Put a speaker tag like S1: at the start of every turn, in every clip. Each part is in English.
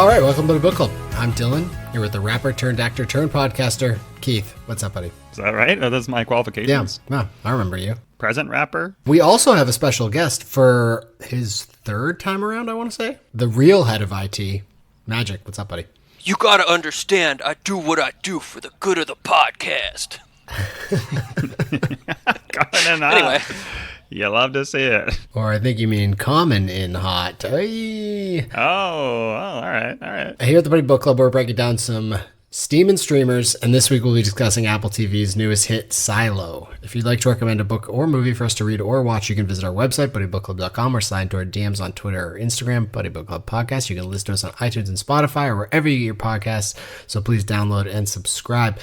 S1: All right, welcome to the book club. I'm Dylan, here with the rapper turned actor turned podcaster, Keith. What's up, buddy?
S2: Is that right? Are those my qualifications?
S1: Yeah, I remember you.
S2: Present rapper?
S1: We also have a special guest for his third time around, I want to say. The real head of IT, Magic. What's up, buddy?
S3: You gotta understand, I do what I do for the good of the podcast. Anyway.
S2: You love to see it.
S1: Or I think you mean common in hot. Hey.
S2: All right.
S1: Here at the Buddy Book Club, we're breaking down some Steam and streamers, and this week we'll be discussing Apple TV's newest hit, Silo. If you'd like to recommend a book or movie for us to read or watch, you can visit our website, buddybookclub.com, or slide into our DMs on Twitter or Instagram, Buddy Book Club Podcast. You can listen to us on iTunes and Spotify or wherever you get your podcasts, so please download and subscribe.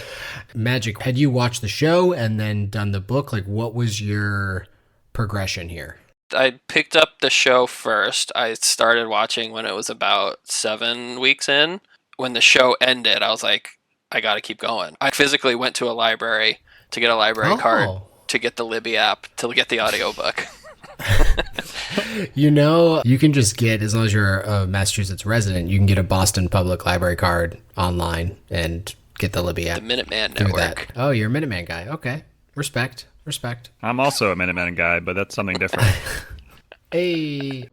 S1: Magic, had you watched the show and then done the book? Like, what was your progression here?
S3: I picked up the show first. I started watching when it was about 7 weeks in. When the show ended, I was like, I gotta keep going. I physically went to a library to get a library card to get the Libby app to get the audiobook.
S1: You know, you can just get, as long as you're a Massachusetts resident, you can get a Boston Public Library card online and get the Libby app.
S3: The Minuteman Network.
S1: Oh, you're a Minuteman guy. Okay. Respect.
S2: I'm also a Minuteman guy, but that's something different.
S1: Hey.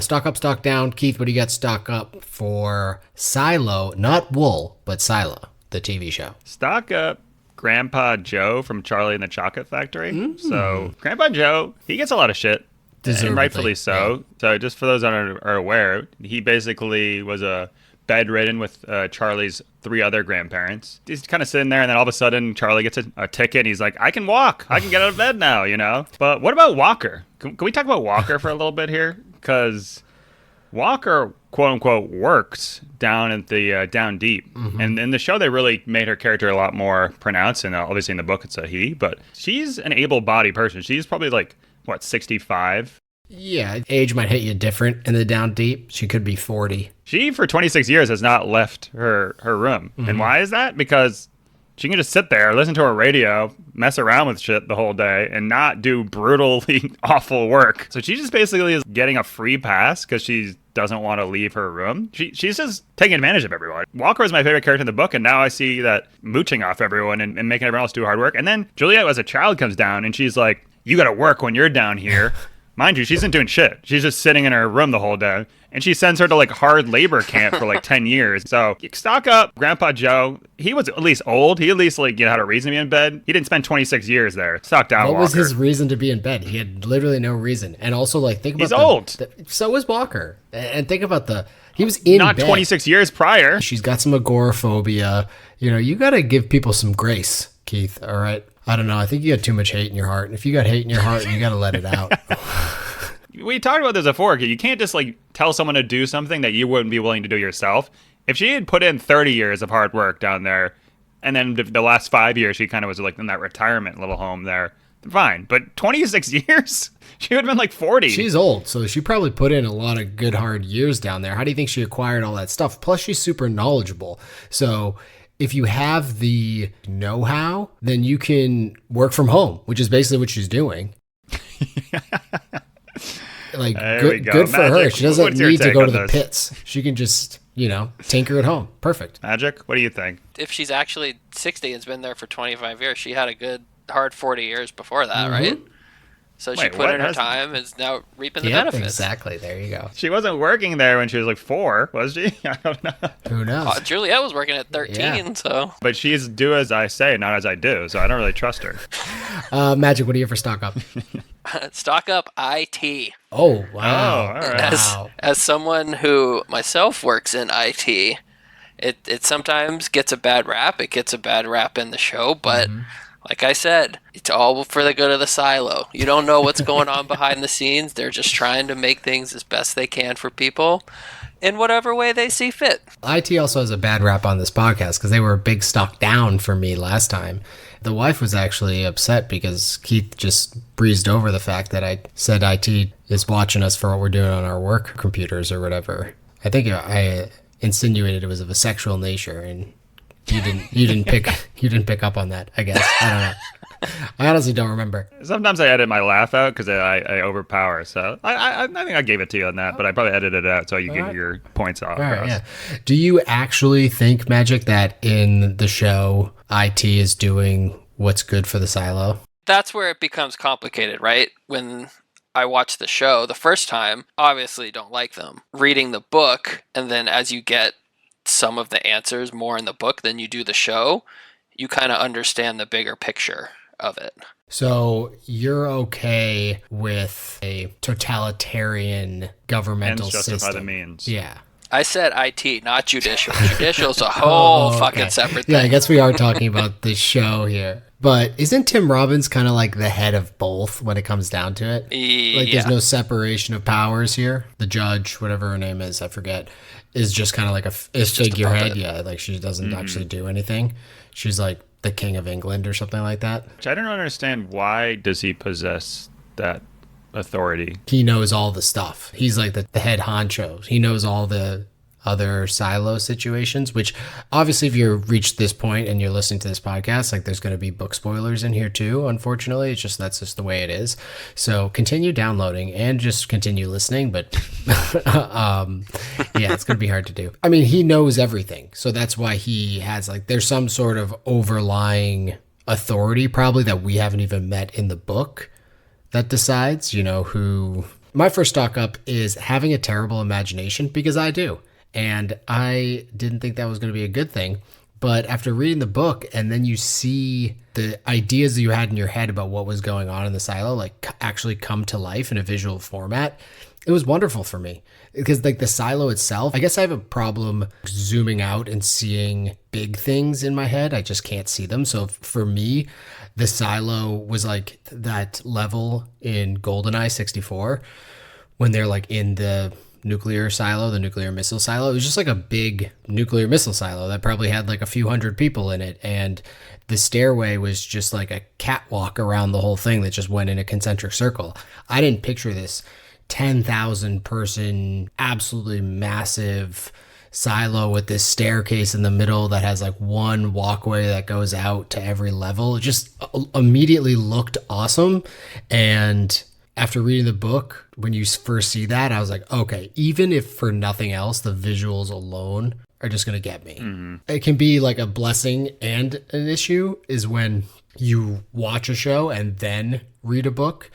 S1: Stock up, stock down. Keith, what do you got stock up for Silo? Not Wool, but Silo, the TV show.
S2: Stock up Grandpa Joe from Charlie and the Chocolate Factory. So Grandpa Joe, he gets a lot of shit. And rightfully so. Yeah. So just for those that are aware, he basically was bedridden with Charlie's 3 other grandparents. He's kind of sitting there, and then all of a sudden, Charlie gets a ticket, and he's like, I can walk. I can get out of bed now, you know? But what about Walker? Can we talk about Walker for a little bit here? Because Walker, quote-unquote, works down at the Down Deep. Mm-hmm. And in the show, they really made her character a lot more pronounced, and obviously in the book, it's a he. But she's an able-bodied person. She's probably 65?
S1: Yeah, age might hit you different in the Down Deep. She could be 40.
S2: She, for 26 years, has not left her room. Mm-hmm. And why is that? Because she can just sit there, listen to her radio, mess around with shit the whole day, and not do brutally awful work. So she just basically is getting a free pass because she doesn't want to leave her room. She's just taking advantage of everyone. Walker is my favorite character in the book, and now I see that mooching off everyone and making everyone else do hard work. And then Juliet, as a child, comes down, and she's like, you got to work when you're down here. Mind you, she isn't doing shit. She's just sitting in her room the whole day. And she sends her to hard labor camp for 10 years. So stock up Grandpa Joe. He was at least old. He at least had a reason to be in bed. He didn't spend 26 years there. Stock down
S1: What
S2: Walker.
S1: was his reason to be in bed? He had literally no reason. And also think about
S2: he's old.
S1: So was Walker. And think about he was in
S2: not
S1: bed.
S2: 26 years prior.
S1: She's got some agoraphobia. You got to give people some grace, Keith. All right. I don't know. I think you got too much hate in your heart. And if you got hate in your heart, you got to let it out.
S2: We talked about this before. You can't just tell someone to do something that you wouldn't be willing to do yourself. If she had put in 30 years of hard work down there, and then the last 5 years she kind of was in that retirement little home there, fine. But 26 years? She would have been 40.
S1: She's old, so she probably put in a lot of good hard years down there. How do you think she acquired all that stuff? Plus, she's super knowledgeable. So if you have the know-how, then you can work from home, which is basically what she's doing. Good for her. She doesn't need to go to the pits. She can just, tinker at home. Perfect.
S2: Magic, what do you think?
S3: If she's actually 60 and has been there for 25 years, she had a good hard 40 years before that, right? So she put in her time and is now reaping the benefits.
S1: Exactly. There you go.
S2: She wasn't working there when she was 4, was she? I don't know.
S1: Who knows?
S3: Juliet was working at 13, so.
S2: But she's do as I say, not as I do, so I don't really trust her.
S1: Magic, what do you have for stock up?
S3: Stock up IT.
S1: Oh, wow.
S2: Oh, all right.
S3: As someone who myself works in IT, it sometimes gets a bad rap. It gets a bad rap in the show, but like I said, it's all for the good of the silo. You don't know what's going on behind the scenes. They're just trying to make things as best they can for people in whatever way they see fit.
S1: IT also has a bad rap on this podcast because they were a big stock down for me last time. The wife was actually upset because Keith just breezed over the fact that I said IT is watching us for what we're doing on our work computers or whatever. I think I insinuated it was of a sexual nature, and you didn't pick up on that, I guess. I don't know. I honestly don't remember.
S2: Sometimes I edit my laugh out because I overpower. So I think I gave it to you on that, but I probably edited it out so you get your points off.
S1: All right, yeah. Do you actually think, Magic, that in the show, IT is doing what's good for the silo?
S3: That's where it becomes complicated, right? When I watched the show the first time, obviously don't like them. Reading the book, and then as you get some of the answers more in the book than you do the show, you kind of understand the bigger picture of it.
S1: So you're okay with a totalitarian governmental
S2: Ends justify
S1: system?
S2: the means.
S1: Yeah.
S3: I said IT, not judicial. Judicial's a whole fucking separate thing.
S1: Yeah, I guess we are talking about the show here. But isn't Tim Robbins kind of like the head of both when it comes down to it? Like there's no separation of powers here. The judge, whatever her name is, I forget, is just kind of like a figurehead. Yeah, like she doesn't actually do anything. She's like the King of England or something like that.
S2: Which I don't understand. Why does he possess that authority?
S1: He knows all the stuff. He's like the head honcho. He knows all the other silo situations, which obviously if you've reached this point and you're listening to this podcast, like there's going to be book spoilers in here too, unfortunately. It's just, that's just the way it is. So continue downloading and just continue listening, but yeah, it's going to be hard to do. I mean, he knows everything. So that's why he has like, there's some sort of overlying authority probably that we haven't even met in the book that decides, you know, who. My first stock up is having a terrible imagination, because I do. And I didn't think that was going to be a good thing. But after reading the book, and then you see the ideas that you had in your head about what was going on in the silo, like actually come to life in a visual format, it was wonderful for me. Because like the silo itself, I guess I have a problem zooming out and seeing big things in my head. I just can't see them. So for me, the silo was like that level in GoldenEye 64 when they're like in the nuclear silo, the nuclear missile silo. It was just like a big nuclear missile silo that probably had like a few hundred people in it. And the stairway was just like a catwalk around the whole thing that just went in a concentric circle. I didn't picture this 10,000 person, absolutely massive silo with this staircase in the middle that has like one walkway that goes out to every level. It just immediately looked awesome. And after reading the book, when you first see that, I was like, okay, even if for nothing else, the visuals alone are just going to get me. Mm-hmm. It can be like a blessing and an issue is when you watch a show and then read a book.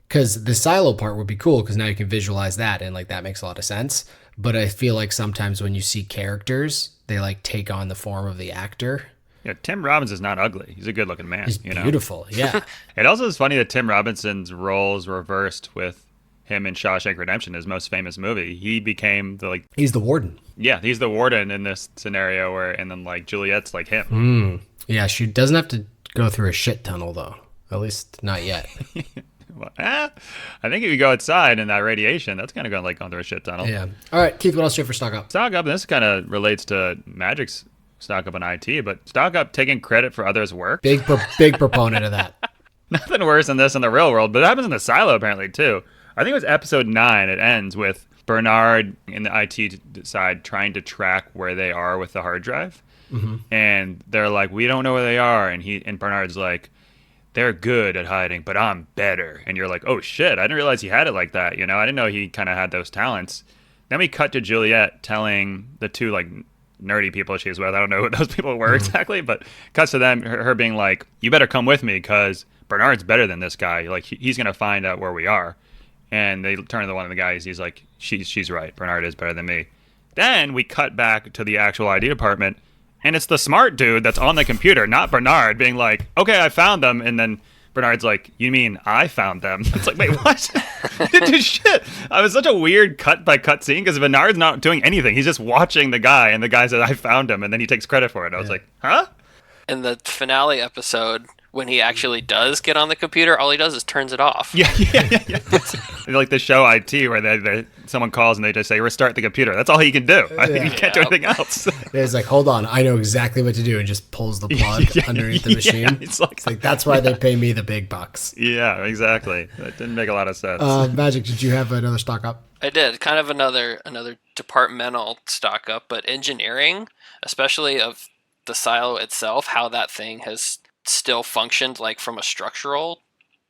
S1: Because the silo part would be cool because now you can visualize that and like that makes a lot of sense. But I feel like sometimes when you see characters, they like take on the form of the actor.
S2: Yeah, Tim Robbins is not ugly. He's a good-looking man.
S1: He's beautiful, yeah.
S2: It also is funny that Tim Robinson's roles reversed with him in Shawshank Redemption, his most famous movie. He became
S1: he's the warden.
S2: Yeah, he's the warden in this scenario and then like Juliet's like him.
S1: Yeah, she doesn't have to go through a shit tunnel though. At least not yet.
S2: Well, I think if you go outside in that radiation, that's kind of going like through a shit tunnel.
S1: Yeah. All right, Keith, what else do you have for stock up?
S2: Stock up, and this kind of relates to Magic's stock up on IT, but stock up taking credit for others' work.
S1: Big proponent of that.
S2: Nothing worse than this in the real world, but it happens in the silo apparently too. I think it was episode 9. It ends with Bernard in the IT side trying to track where they are with the hard drive. Mm-hmm. And they're like, we don't know where they are. And Bernard's like, they're good at hiding, but I'm better. And you're like, oh shit, I didn't realize he had it like that. You know, I didn't know he kind of had those talents. Then we cut to Juliet telling the two like nerdy people she's with. I don't know who those people were exactly, but cuts to them, her being like, you better come with me because Bernard's better than this guy. Like he's going to find out where we are. And they turn to one of the guys. He's like, she's right. Bernard is better than me. Then we cut back to the actual ID department. And it's the smart dude that's on the computer, not Bernard, being like, okay, I found them. And then Bernard's like, you mean I found them? It's like, wait, what? Didn't do shit. It was such a weird cut scene because Bernard's not doing anything. He's just watching the guy, and the guy says, I found him. And then he takes credit for it. I was like, huh?
S3: In the finale episode, when he actually does get on the computer, all he does is turns it off.
S2: Yeah. Like the show IT where someone calls and they just say, restart the computer. That's all he can do. He can't do anything else.
S1: It's like, hold on, I know exactly what to do, and just pulls the plug underneath the machine.
S2: Yeah, it's like
S1: that's why they pay me the big bucks.
S2: Yeah, exactly. That didn't make a lot of sense.
S1: Magic, did you have another stock up?
S3: I did. Kind of another departmental stock up, but engineering, especially of the silo itself, how that thing has still functioned like from a structural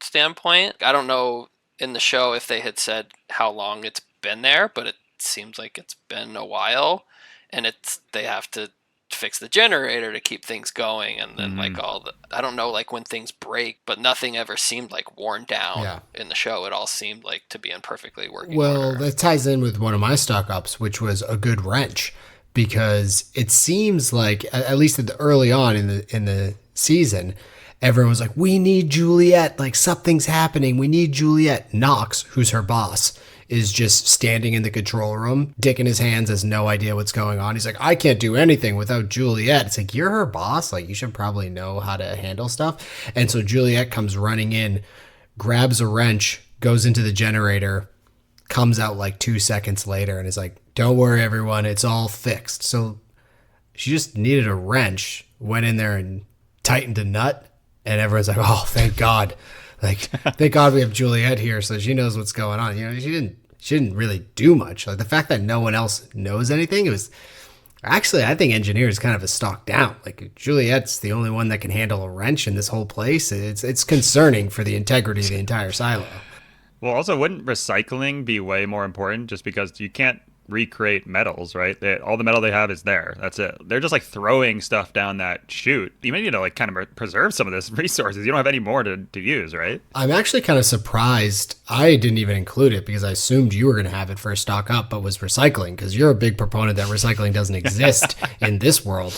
S3: standpoint. I don't know in the show if they had said how long it's been there, but it seems like it's been a while, and they have to fix the generator to keep things going, and then like I don't know like when things break, but nothing ever seemed like worn down in the show. It all seemed like to be in perfectly working order.
S1: That ties in with one of my stock ups, which was a good wrench, because it seems like at least early on in the season, everyone was like, we need Juliet, like something's happening, we need Juliet. Knox, who's her boss, is just standing in the control room, dick in his hands, has no idea what's going on. He's like, I can't do anything without Juliet. It's like, you're her boss, like you should probably know how to handle stuff. And so Juliet comes running in, grabs a wrench, goes into the generator, comes out like 2 seconds later and is like, don't worry everyone, it's all fixed. So she just needed a wrench, went in there and tightened a nut, and everyone's like, oh, thank God. Like, thank God we have Juliet here so she knows what's going on. You know, she didn't really do much. Like the fact that no one else knows anything, it was actually, I think engineer is kind of a stock down. Like Juliet's the only one that can handle a wrench in this whole place. It's concerning for the integrity of the entire silo.
S2: Well, also, wouldn't recycling be way more important just because you can't recreate metals, right? All the metal they have is there. That's it. They're just like throwing stuff down that chute. You may need to like kind of preserve some of this resources. You don't have any more to use, right?
S1: I'm actually kind of surprised. I didn't even include it because I assumed you were going to have it for stock up, but was recycling, because you're a big proponent that recycling doesn't exist in this world.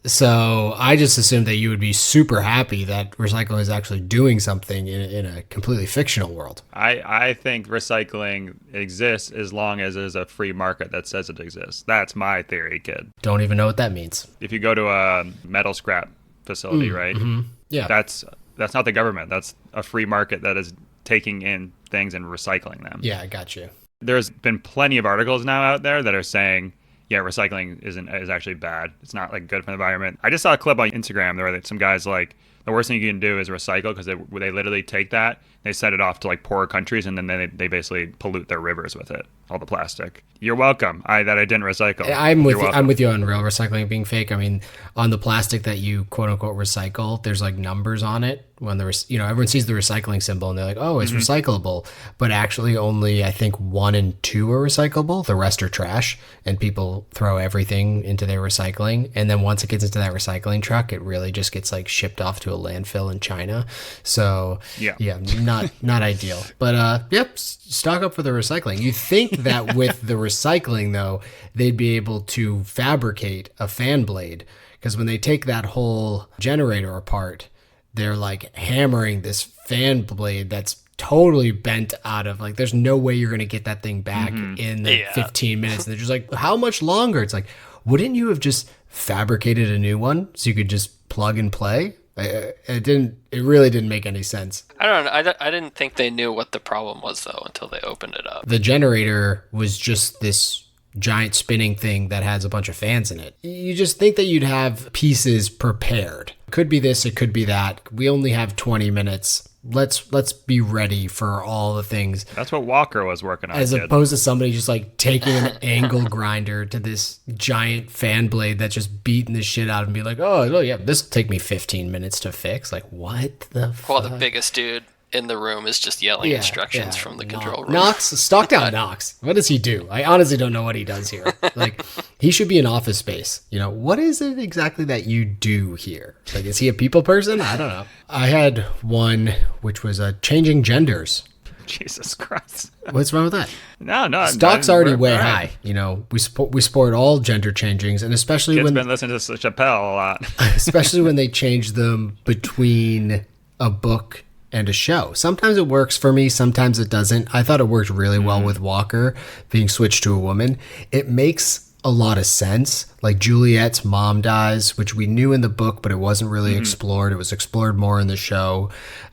S1: So I just assumed that you would be super happy that recycling is actually doing something in a completely fictional world.
S2: I think recycling exists as long as there's a free market that says it exists. That's my theory, kid.
S1: Don't even know what that means.
S2: If you go to a metal scrap facility, right?
S1: Mm-hmm. Yeah.
S2: That's not the government. That's a free market that is taking in things and recycling them.
S1: Yeah, I got you.
S2: There's been plenty of articles now out there that are saying, yeah, recycling is actually bad. It's not like good for the environment. I just saw a clip on Instagram where some guys like, the worst thing you can do is recycle, because they literally take that, they send it off to like poorer countries, and then they basically pollute their rivers with it, all the plastic. You're welcome. I didn't recycle.
S1: I'm with you on real recycling being fake. I mean, on the plastic that you quote unquote recycle, there's like numbers on it. When everyone sees the recycling symbol and they're like, oh, it's recyclable, but actually only I think 1 and 2 are recyclable. The rest are trash, and people throw everything into their recycling. And then once it gets into that recycling truck, it really just gets like shipped off to a landfill in China. So yeah, not ideal. But stock up for the recycling. You think that with the recycling though, they'd be able to fabricate a fan blade, because when they take that whole generator apart, they're like hammering this fan blade that's totally bent out of, like, there's no way you're going to get that thing back in the 15 minutes. And they're just like, how much longer? It's like, wouldn't you have just fabricated a new one so you could just plug and play? It really didn't make any sense.
S3: I don't know. I didn't think they knew what the problem was though until they opened it up.
S1: The generator was just this giant spinning thing that has a bunch of fans in it. You just think that you'd have pieces prepared. Could be this, it could be that. We only have 20 minutes. Let's be ready for all the things.
S2: That's what Walker was working on.
S1: As opposed to somebody just like taking an angle grinder to this giant fan blade that's just beating the shit out and be like, oh yeah, this will take me 15 minutes to fix. Like, what the fuck?
S3: Well, the biggest dude in the room is just yelling instructions from the control room.
S1: Knox, stock down Knox. What does he do? I honestly don't know what he does here. Like, he should be in Office Space. You know, what is it exactly that you do here? Like, is he a people person? I don't know. I had one, which was changing genders.
S2: Jesus Christ.
S1: What's wrong with that?
S2: No.
S1: Stock's already way high. You know, we support all gender changings, and especially
S2: Kid's
S1: when
S2: been listening to Chappelle a lot.
S1: especially when they change them between a book and a show. Sometimes it works for me, sometimes it doesn't. I thought it worked really well with Walker being switched to a woman. It makes a lot of sense. Like Juliet's mom dies, which we knew in the book, but it wasn't really explored. It was explored more in the show.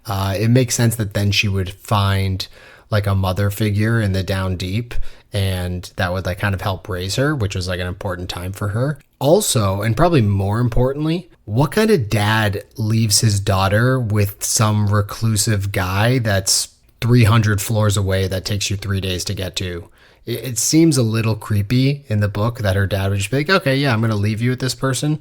S1: It makes sense that then she would find like a mother figure in the Down Deep, and that would like kind of help raise her, which was like an important time for her. Also, and probably more importantly, what kind of dad leaves his daughter with some reclusive guy that's 300 floors away that takes you 3 days to get to? It seems a little creepy in the book that her dad would just be like, okay, yeah, I'm going to leave you with this person.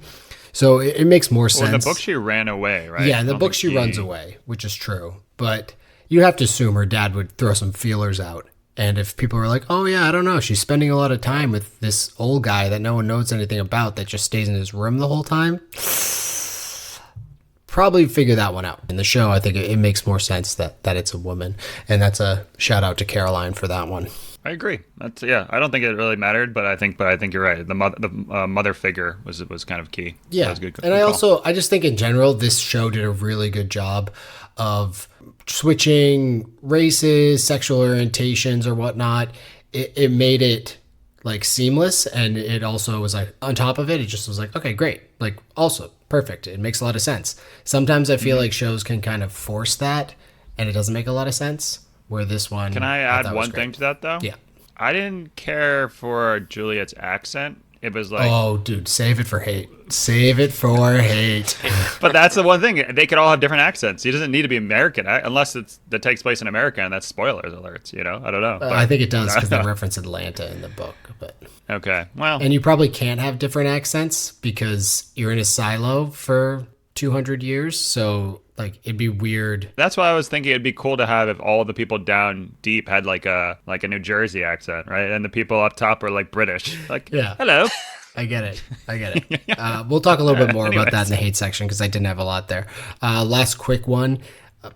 S1: So it makes more sense.
S2: Well, in the book, she ran away, right?
S1: Yeah, in the
S2: I don't
S1: book
S2: think
S1: she runs away, which is true. But you have to assume her dad would throw some feelers out. And if people were like, oh yeah, I don't know, she's spending a lot of time with this old guy that no one knows anything about that just stays in his room the whole time, probably figure that one out. In the show, I think it makes more sense that it's a woman. And that's a shout out to Caroline for that one.
S2: I agree. That's I don't think it really mattered, but I think you're right. The mother figure was kind of key.
S1: Yeah,
S2: that was good.
S1: And I just think in general, this show did a really good job of switching races, sexual orientations, or whatnot. It made it like seamless, and it also was like on top of it. It just was like, okay, great, like also perfect. It makes a lot of sense. Sometimes I feel like shows can kind of force that, and it doesn't make a lot of sense. Where this one,
S2: can I add one thing to that though?
S1: Yeah,
S2: I didn't care for Juliet's accent. It was like,
S1: oh, dude, save it for hate. Save it for hate.
S2: but that's the one thing. They could all have different accents. He doesn't need to be American unless that takes place in America, and that's spoilers alerts. I don't know.
S1: I think it does because they reference Atlanta in the book. But
S2: okay, well,
S1: and you probably can't have different accents because you're in a silo for 200 years. So like it'd be weird.
S2: That's why I was thinking it'd be cool to have if all the people down deep had like a New Jersey accent, right? And the people up top are like British. Like,
S1: yeah,
S2: hello.
S1: I get it. We'll talk a little bit more about that in the hate section because I didn't have a lot there. Last quick one.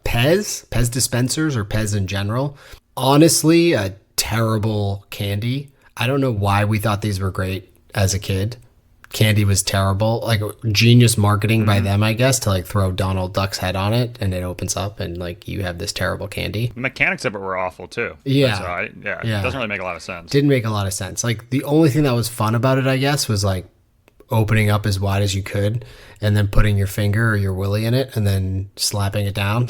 S1: Pez dispensers or Pez in general. Honestly, a terrible candy. I don't know why we thought these were great as a kid. Candy was terrible. Like genius marketing by them, I guess, to like throw Donald Duck's head on it and it opens up and like you have this terrible candy.
S2: The mechanics of it were awful too.
S1: Yeah.
S2: So it doesn't really make a lot of sense.
S1: Didn't make a lot of sense. Like the only thing that was fun about it, I guess, was like opening up as wide as you could and then putting your finger or your willy in it and then slapping it down.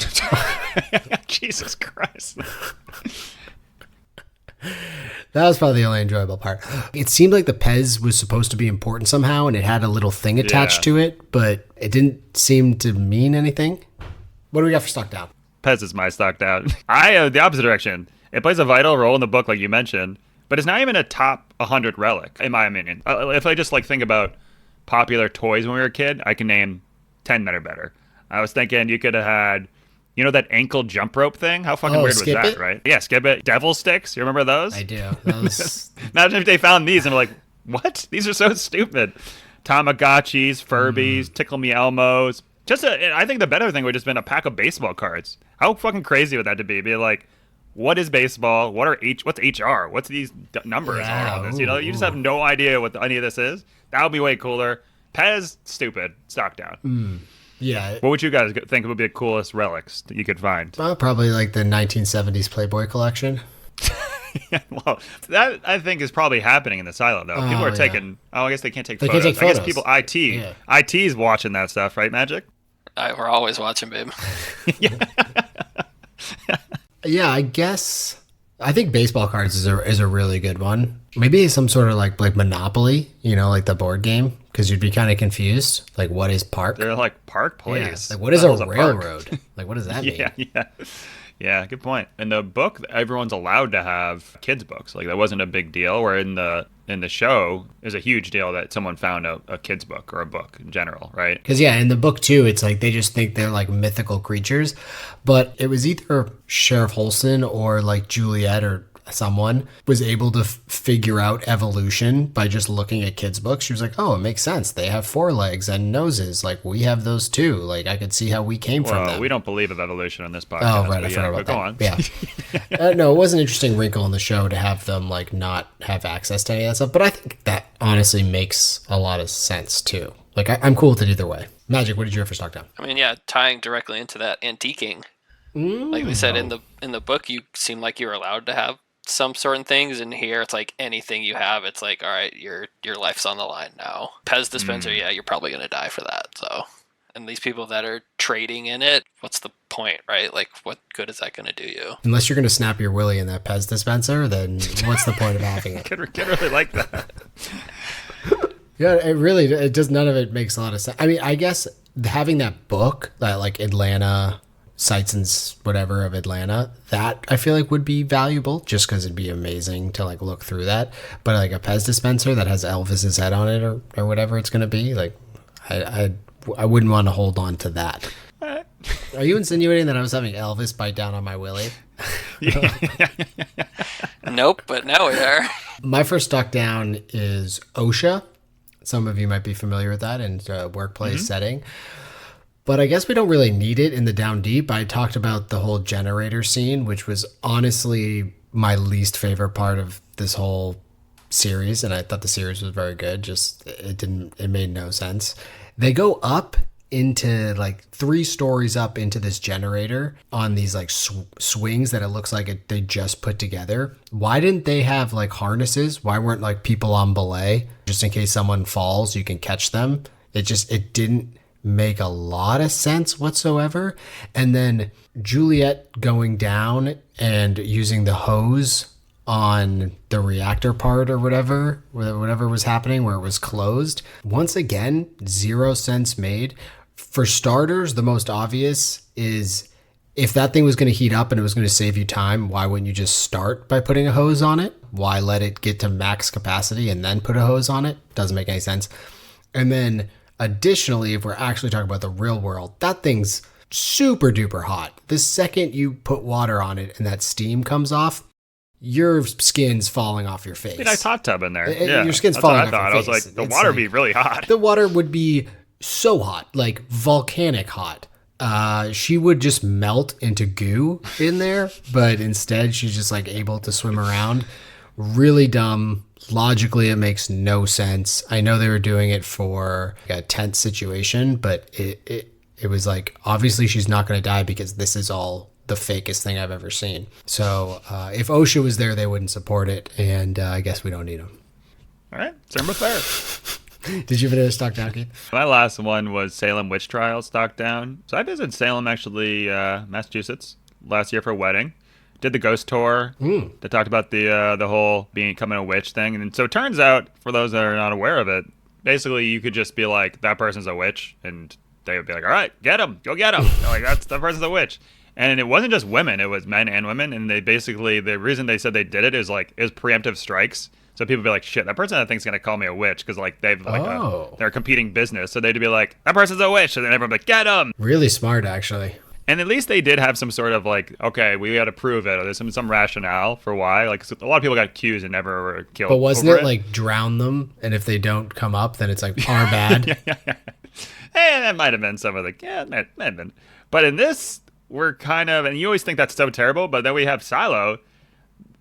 S2: Jesus Christ.
S1: That was probably the only enjoyable part. It seemed like the Pez was supposed to be important somehow, and it had a little thing attached to it, but it didn't seem to mean anything. What do we got for stock down?
S2: Pez is my stock down. I the opposite direction. It plays a vital role in the book, like you mentioned, but it's not even a top 100 relic, in my opinion. If I just like think about popular toys when we were a kid, I can name 10 that are better. I was thinking you could have had, that ankle jump rope thing? How fucking weird was that,
S1: Skip It?
S2: Right? Yeah, Skip It. Devil sticks. You remember those?
S1: I do. Those...
S2: Imagine if they found these and were like, what? These are so stupid. Tamagotchis, Furbies, Tickle Me Elmos. I think the better thing would have just been a pack of baseball cards. How fucking crazy would that to be? Be like, what is baseball? What's HR? What's these numbers are on this? You just have no idea what any of this is. That would be way cooler. Pez, stupid. Stock down.
S1: Yeah.
S2: What would you guys think would be the coolest relics that you could find?
S1: Probably like the 1970s Playboy collection.
S2: Well, that I think is probably happening in the silo though. People are taking. Oh, I guess they can't take photos.
S1: Can't take photos.
S2: I guess people IT's watching that stuff, right, Magic?
S3: We're always watching, babe.
S1: Yeah, I guess. I think baseball cards is a really good one. Maybe some sort of like Monopoly, like the board game, because you'd be kind of confused. Like, what is park?
S2: They're like Park Place.
S1: Yeah. Like, what is a railroad? Like, what does that mean?
S2: Yeah, good point. In the book, everyone's allowed to have kids' books. Like, that wasn't a big deal. Where in the show, it's a huge deal that someone found a kid's book or a book in general, right?
S1: Because, in the book, too, it's like they just think they're like mythical creatures. But it was either Sheriff Holston or like Juliet or someone was able to figure out evolution by just looking at kids' books. She was like, oh, it makes sense. They have 4 legs and noses. Like, we have those too. Like, I could see how we came from them.
S2: We don't believe in evolution on this podcast.
S1: Oh, right. I forgot about that.
S2: Go on.
S1: Yeah. No, it was an interesting wrinkle in the show to have them, like, not have access to any of that stuff. But I think that honestly makes a lot of sense, too. Like, I'm cool with it either way. Magic, what did you have for stock down?
S3: I mean, tying directly into that antiquing. Like we said in the book, you seem like you were allowed to have some certain things, and here it's like anything you have, it's like, all right, your life's on the line now. Pez dispenser, you're probably gonna die for that. So, and these people that are trading in it, what's the point, right? Like, what good is that gonna do you?
S1: Unless you're gonna snap your willy in that Pez dispenser, then what's the point of having it?
S2: Kid really like that.
S1: Yeah, it does. None of it makes a lot of sense. I mean, I guess having that book, that like Atlanta sights and whatever of Atlanta, that I feel like would be valuable just because it'd be amazing to like look through that. But like a Pez dispenser that has Elvis's head on it or whatever it's going to be, like, I wouldn't want to hold on to that. Are you insinuating that I was having Elvis bite down on my willy?
S3: Nope, but now we are.
S1: My first stock down is OSHA. Some of you might be familiar with that in a workplace setting. But I guess we don't really need it in the Down Deep. I talked about the whole generator scene, which was honestly my least favorite part of this whole series. And I thought the series was very good. Just it made no sense. They go up into like 3 stories up into this generator on these like swings that it looks like they just put together. Why didn't they have like harnesses? Why weren't like people on belay just in case someone falls, you can catch them? It didn't make a lot of sense whatsoever. And then Juliet going down and using the hose on the reactor part or whatever was happening where it was closed. Once again, 0 sense made. For starters, the most obvious is if that thing was going to heat up and it was going to save you time, why wouldn't you just start by putting a hose on it? Why let it get to max capacity and then put a hose on it? Doesn't make any sense. And then additionally, if we're actually talking about the real world, that thing's super duper hot. The second you put water on it and that steam comes off, your skin's falling off your face.
S2: A nice hot tub in there. Yeah,
S1: your skin's
S2: that's
S1: falling
S2: what
S1: off
S2: I thought.
S1: your
S2: I was
S1: face.
S2: like, the water would be really hot.
S1: The water would be so hot, like volcanic hot. She would just melt into goo in there, but instead she's just like able to swim around. Really dumb. Logically, it makes no sense. I know they were doing it for a tense situation, but it was like, obviously she's not going to die because this is all the fakest thing I've ever seen. So if OSHA was there, they wouldn't support it, and I guess we don't need them.
S2: All right, same with fair.
S1: Did you finish stock down, Keith?
S2: My last one was Salem Witch Trials stock down. So I visited Salem, actually, Massachusetts, last year for a wedding. Did the ghost tour. They talked about the whole becoming a witch thing. And so it turns out, for those that are not aware of it, basically you could just be like, that person's a witch, and they would be like, all right, get him, go get him. Like, that person's a witch. And it wasn't just women, it was men and women. And they basically, the reason they said they did it is like, it was preemptive strikes. So people be like, shit, that person I think is going to call me a witch because like they've like they're a competing business. So they'd be like, that person's a witch. And then everyone would be like, get him.
S1: Really smart, actually.
S2: And at least they did have some sort of like, okay, we got to prove it. Or there's some rationale for why. Like a lot of people got accused and never were killed.
S1: But wasn't it like drown them? And if they don't come up, then it's like our bad.
S2: That might have been some of the, it might have been. But in this, we're kind of, and you always think that's so terrible. But then we have Silo.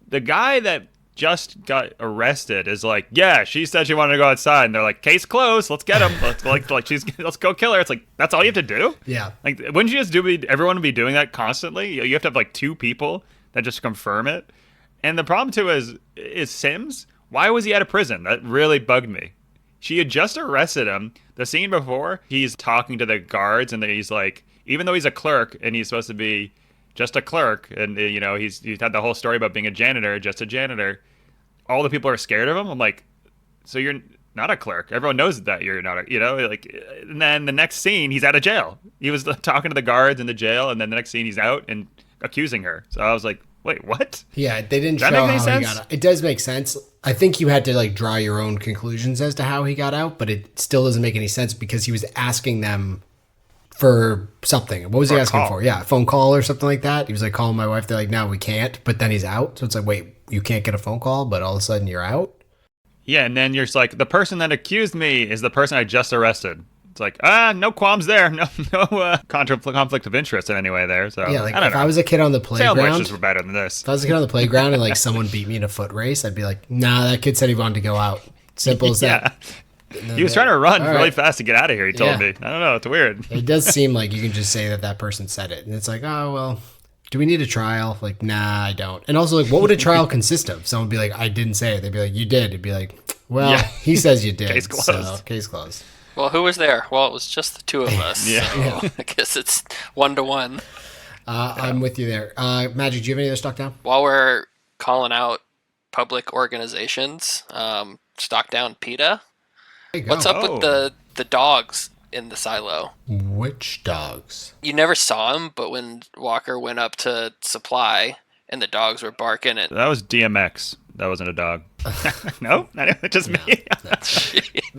S2: The guy that just got arrested is like, yeah, she said she wanted to go outside, and they're like, case closed, let's get him. Let's go kill her. It's like, that's all you have to do?
S1: Yeah.
S2: Like, wouldn't you just everyone would be doing that constantly? You have to have like 2 people that just confirm it. And the problem too is Sims. Why was he out of prison? That really bugged me. She had just arrested him. The scene before, he's talking to the guards, and he's like, even though he's a clerk and he's supposed to be just a clerk, and he's had the whole story about being a janitor, just a janitor. All the people are scared of him. I'm like, so you're not a clerk. Everyone knows that you're not and then the next scene, he's out of jail. He was talking to the guards in the jail, and then the next scene, he's out and accusing her. So I was like, wait, what?
S1: Yeah, they didn't
S2: Does
S1: show
S2: that make any
S1: how
S2: sense?
S1: he got out. It does make sense. I think you had to like draw your own conclusions as to how he got out, but it still doesn't make any sense because he was asking them for something. What was he asking for? Yeah, a phone call or something like that. He was like calling my wife. They're like, no, we can't. But then he's out. So it's like, wait, you can't get a phone call, but all of a sudden you're out?
S2: Yeah, and then you're just like, the person that accused me is the person I just arrested. It's like, no qualms there. No conflict of interest in any way there. So
S1: Yeah, like
S2: I don't
S1: if
S2: know.
S1: I was a kid on the
S2: Salem
S1: playground,
S2: witches were better than this.
S1: if I was a kid on the playground and like someone beat me in a foot race, I'd be like, nah, that kid said he wanted to go out. Simple as that.
S2: Yeah. He was trying to run
S1: All
S2: really
S1: right.
S2: fast to get out of here, he told
S1: Yeah.
S2: me. I don't know, it's weird.
S1: It does seem like you can just say that person said it. And it's like, oh, well, do we need a trial? Like, nah, I don't. And also, like, what would a trial consist of? Someone would be like, I didn't say it. They'd be like, you did. It'd be like, well,
S2: Yeah.
S1: he says you did.
S2: Case closed.
S1: So, case closed.
S3: Well, who was there? Well, it was just the 2 of us.
S2: Yeah.
S3: So I guess it's 1-to-1.
S1: I'm with you there. Magic, do you have any other stock down?
S3: While we're calling out public organizations, stock down PETA.
S1: There you go.
S3: What's up
S2: Oh.
S3: with the dogs in the silo?
S1: Which dogs?
S3: You never saw them, but when Walker went up to supply and the dogs were barking, and
S2: That was DMX. That wasn't a dog. No, not just me.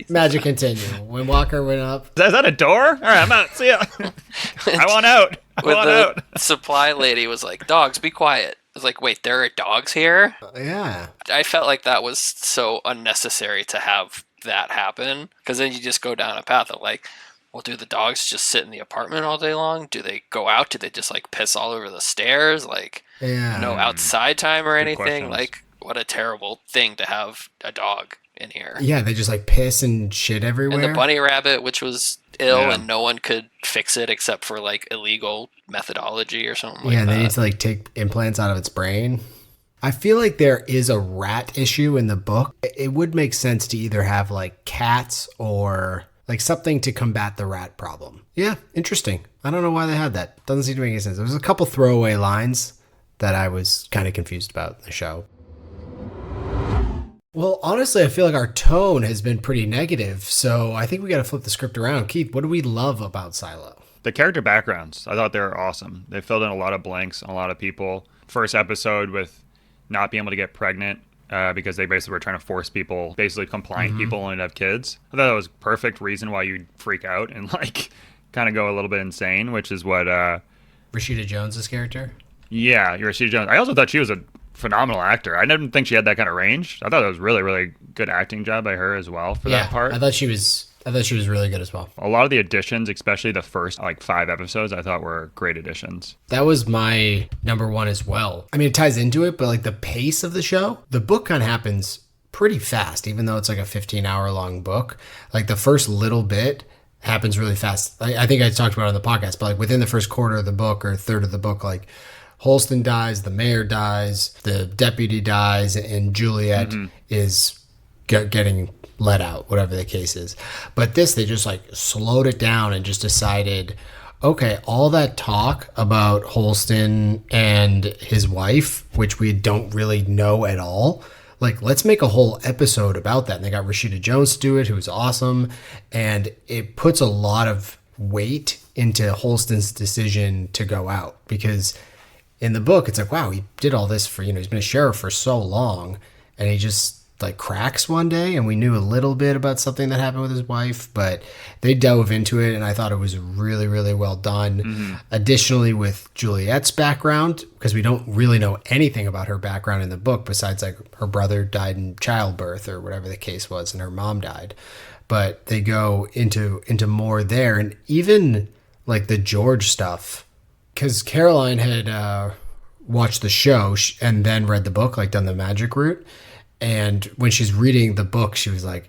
S1: Magic continue. When Walker went up,
S2: Is that a door? All right, I'm out. See ya. I want out. I
S3: When
S2: want
S3: the
S2: out.
S3: supply lady was like, "Dogs, be quiet." I was like, "Wait, there are dogs here?"
S1: yeah.
S3: I felt like that was so unnecessary to have that happen, because then you just go down a path of like, well, do the dogs just sit in the apartment all day long? Do they go out? Do they just like piss all over the stairs? Like,
S1: Yeah.
S3: no outside time or anything?
S2: questions.
S3: Like, what a terrible thing to have a dog in here.
S1: Yeah, they just like piss and shit everywhere.
S3: And the bunny rabbit, which was ill,
S2: Yeah.
S3: and no one could fix it except for like illegal methodology or something like
S1: Yeah, they
S3: that.
S1: need to like take implants out of its brain. I feel like there is a rat issue in the book. It would make sense to either have like cats or like something to combat the rat problem. Yeah, interesting. I don't know why they had that. Doesn't seem to make any sense. There was a couple throwaway lines that I was kind of confused about in the show. Well, honestly, I feel like our tone has been pretty negative, so I think we got to flip the script around. Keith, what do we love about Silo?
S2: The character backgrounds, I thought they were awesome. They filled in a lot of blanks on a lot of people. First episode with not being able to get pregnant because they basically were trying to force people, basically compliant people, only to have kids. I thought that was perfect reason why you'd freak out and like kind of go a little bit insane, which is what,
S1: Rashida Jones's character?
S2: yeah, Rashida Jones. I also thought she was a phenomenal actor. I didn't think she had that kind of range. I thought it was really, really good acting job by her as well for that part.
S1: I thought she was really good as well.
S2: A lot of the additions, especially the first like 5 episodes, I thought were great additions.
S1: That was my number one as well. I mean, it ties into it, but like the pace of the show, the book kind of happens pretty fast, even though it's like a 15-hour long book. Like the first little bit happens really fast. I think I talked about it on the podcast, but like within the first quarter of the book or third of the book, like Holston dies, the mayor dies, the deputy dies, and Juliet is getting let out, whatever the case is. But this, they just like slowed it down and just decided, okay, all that talk about Holston and his wife, which we don't really know at all, like let's make a whole episode about that. And they got Rashida Jones to do it, who was awesome. And it puts a lot of weight into Holston's decision to go out, because in the book, it's like, wow, he did all this for, he's been a sheriff for so long, and he just like cracks one day, and we knew a little bit about something that happened with his wife, but they dove into it, and I thought it was really, really well done. Additionally, with Juliet's background, because we don't really know anything about her background in the book, besides like her brother died in childbirth or whatever the case was, and her mom died. But they go into more there, and even like the George stuff, because Caroline had watched the show and then read the book, like done the magic route. And when she's reading the book, she was like,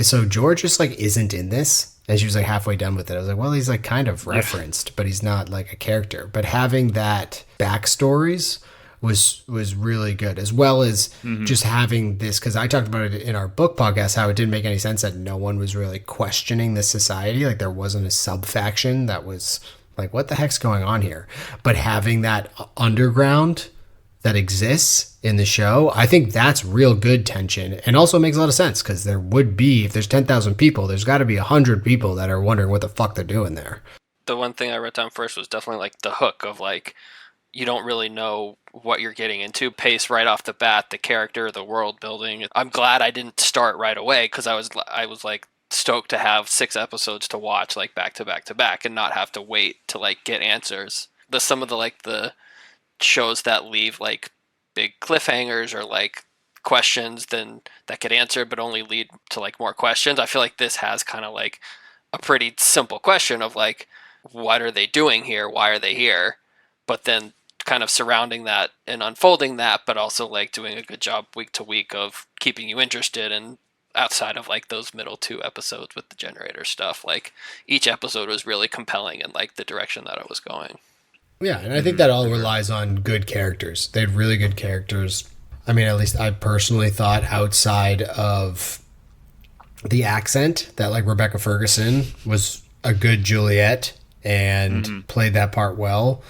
S1: so George just like isn't in this? And she was like halfway done with it. I was like, well, he's like kind of referenced, but he's not like a character. But having that backstories was really good, as well as just having this, because I talked about it in our book podcast, how it didn't make any sense that no one was really questioning this society. Like there wasn't a sub-faction that was like, what the heck's going on here? But having that underground that exists in the show, I think that's real good tension, and also makes a lot of sense, because there would be, if there's 10,000 people, there's got to be 100 people that are wondering what the fuck they're doing there.
S3: The one thing I wrote down first was definitely like the hook of like, you don't really know what you're getting into. Pace right off the bat, the character, the world building. I'm glad I didn't start right away, because I was like stoked to have 6 episodes to watch like back to back to back and not have to wait to like get answers. Some of the like the shows that leave like big cliffhangers or like questions then that get answered but only lead to like more questions. I feel like this has kind of like a pretty simple question of like, what are they doing here? Why are they here? But then kind of surrounding that and unfolding that, but also like doing a good job week to week of keeping you interested. And outside of like those middle 2 episodes with the generator stuff, like each episode was really compelling in like the direction that it was going.
S1: Yeah, and I think that all relies on good characters. They had really good characters. I mean, at least I personally thought, outside of the accent, that like Rebecca Ferguson was a good Juliet and played that part well.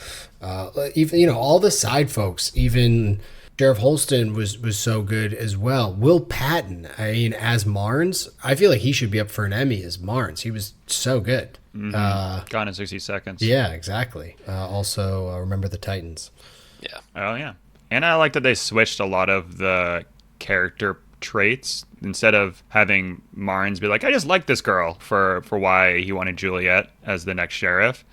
S1: Even, all the side folks, even Sheriff Holston was so good as well. Will Patton, I mean, as Marnes, I feel like he should be up for an Emmy as Marnes. He was so good.
S2: Gone in 60 seconds.
S1: Yeah, exactly. Also, Remember the Titans.
S3: Yeah.
S2: Oh, yeah. And I like that they switched a lot of the character traits. Instead of having Marnes be like, I just like this girl for why he wanted Juliet as the next sheriff,